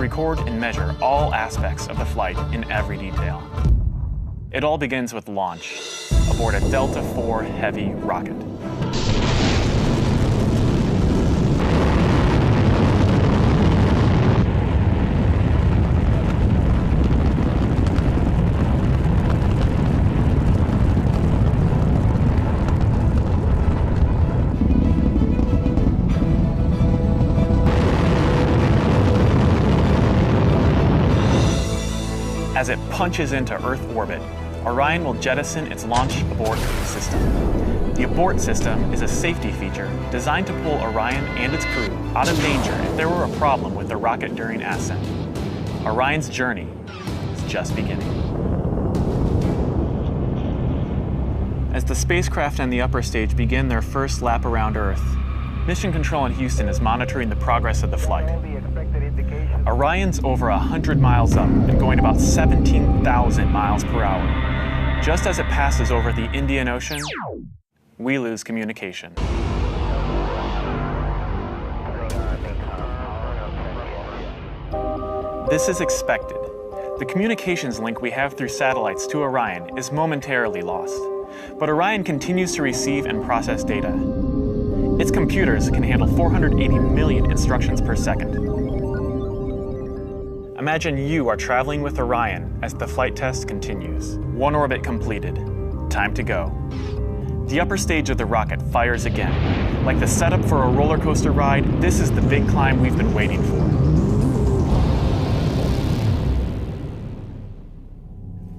record and measure all aspects of the flight in every detail. It all begins with launch aboard a Delta IV Heavy rocket. As it punches into Earth orbit, Orion will jettison its launch abort system. The abort system is a safety feature designed to pull Orion and its crew out of danger if there were a problem with the rocket during ascent. Orion's journey is just beginning. As the spacecraft and the upper stage begin their first lap around Earth, Mission Control in Houston is monitoring the progress of the flight. Orion's over 100 miles up and going about 17,000 miles per hour. Just as it passes over the Indian Ocean, we lose communication. This is expected. The communications link we have through satellites to Orion is momentarily lost, but Orion continues to receive and process data. Its computers can handle 480 million instructions per second. Imagine you are traveling with Orion as the flight test continues. One orbit completed. Time to go. The upper stage of the rocket fires again. Like the setup for a roller coaster ride, this is the big climb we've been waiting for.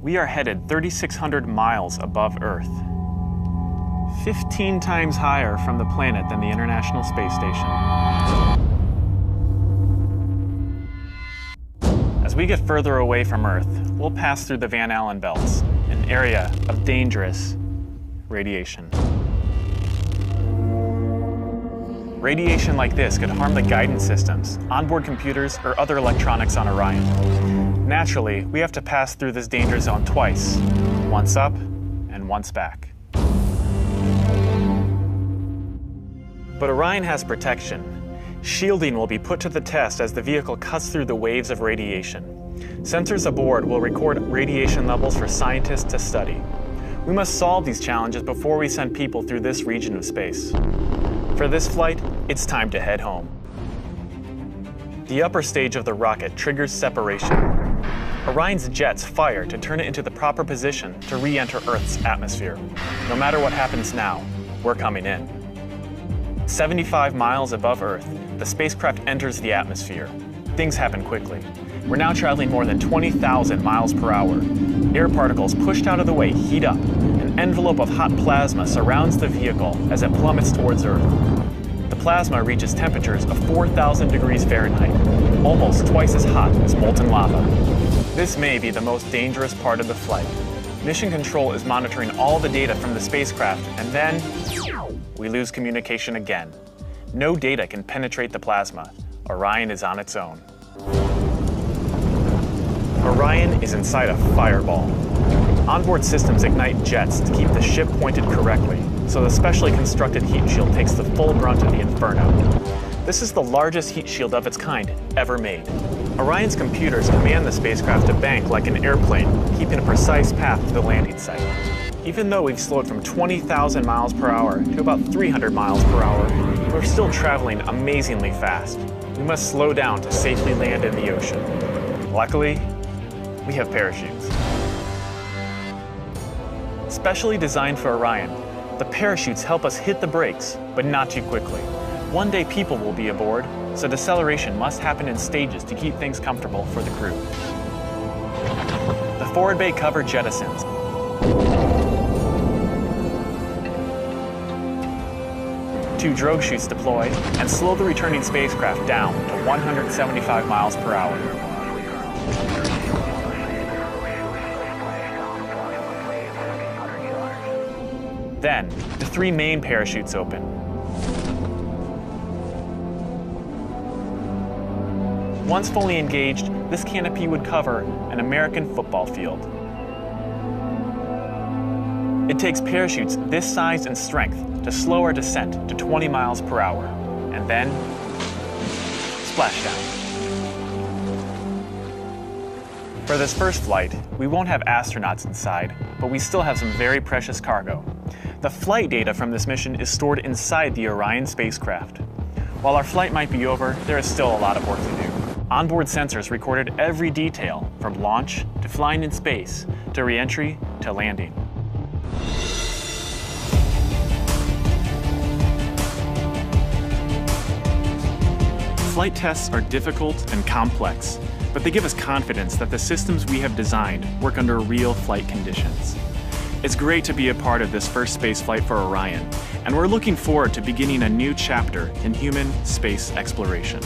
We are headed 3,600 miles above Earth. 15 times higher from the planet than the International Space Station. As we get further away from Earth, we'll pass through the Van Allen belts, an area of dangerous radiation. Radiation like this could harm the guidance systems, onboard computers, or other electronics on Orion. Naturally, we have to pass through this danger zone twice, once up and once back. But Orion has protection. Shielding will be put to the test as the vehicle cuts through the waves of radiation. Sensors aboard will record radiation levels for scientists to study. We must solve these challenges before we send people through this region of space. For this flight, it's time to head home. The upper stage of the rocket triggers separation. Orion's jets fire to turn it into the proper position to re-enter Earth's atmosphere. No matter what happens now, we're coming in. 75 miles above Earth, the spacecraft enters the atmosphere. Things happen quickly. We're now traveling more than 20,000 miles per hour. Air particles pushed out of the way heat up. An envelope of hot plasma surrounds the vehicle as it plummets towards Earth. The plasma reaches temperatures of 4,000 degrees Fahrenheit, almost twice as hot as molten lava. This may be the most dangerous part of the flight. Mission Control is monitoring all the data from the spacecraft, and then we lose communication again. No data can penetrate the plasma. Orion is on its own. Orion is inside a fireball. Onboard systems ignite jets to keep the ship pointed correctly, so the specially constructed heat shield takes the full brunt of the inferno. This is the largest heat shield of its kind ever made. Orion's computers command the spacecraft to bank like an airplane, keeping a precise path to the landing site. Even though we've slowed from 20,000 miles per hour to about 300 miles per hour, we're still traveling amazingly fast. We must slow down to safely land in the ocean. Luckily, we have parachutes. Specially designed for Orion, the parachutes help us hit the brakes, but not too quickly. One day people will be aboard, so deceleration must happen in stages to keep things comfortable for the crew. The forward bay cover jettisons. Two drogue chutes deploy and slow the returning spacecraft down to 175 miles per hour. Then, the three main parachutes open. Once fully engaged, this canopy would cover an American football field. It takes parachutes this size and strength to slow our descent to 20 miles per hour, and then splashdown. For this first flight, we won't have astronauts inside, but we still have some very precious cargo. The flight data from this mission is stored inside the Orion spacecraft. While our flight might be over, there is still a lot of work to do. Onboard sensors recorded every detail, from launch to flying in space, to re-entry to landing. Flight tests are difficult and complex, but they give us confidence that the systems we have designed work under real flight conditions. It's great to be a part of this first space flight for Orion, and we're looking forward to beginning a new chapter in human space exploration.